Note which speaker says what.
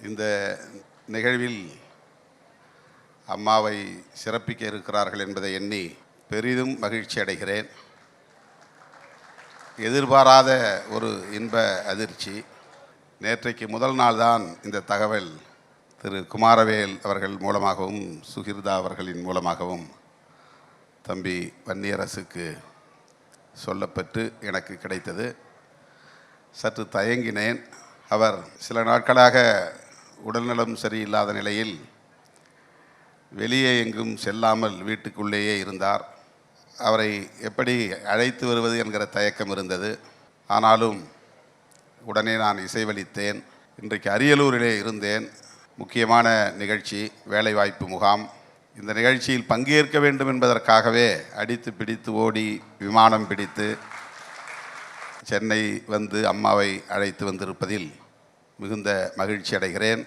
Speaker 1: இந்த நிகழ்வில் அம்மாவை சிறப்பிக்க இருக்கிறார்கள் என்பதை எண்ணி பெரிதும் மகிழ்ச்சி அடைகிறேன். எதிர்பாராத ஒரு இன்ப அதிர்ச்சி. நேற்றைக்கு முதல் நாள்தான் இந்த தகவல் திரு குமாரவேல் அவர்கள் மூலமாகவும் சுகிர்தா அவர்களின் மூலமாகவும் தம்பி வன்னியரசுக்கு சொல்லப்பட்டு எனக்கு கிடைத்தது. சற்று தயங்கினேன். அவர் சில நாட்களாக உடல்நலம் சரியில்லாத நிலையில் வெளியே எங்கும் செல்லாமல் வீட்டுக்குள்ளேயே இருந்தார். அவரை எப்படி அழைத்து வருவது என்கிற தயக்கம் இருந்தது. ஆனாலும் உடனே நான் இசைவளித்தேன். இன்றைக்கு அரியலூரிலே இருந்தேன். முக்கியமான நிகழ்ச்சி, வேலைவாய்ப்பு முகாம். இந்த நிகழ்ச்சியில் பங்கேற்க வேண்டும் என்பதற்காகவே அடித்து பிடித்து ஓடி விமானம் பிடித்து சென்னை வந்து அம்மாவை அழைத்து வந்திருப்பதில் மிகுந்த மகிழ்ச்சி அடைகிறேன்.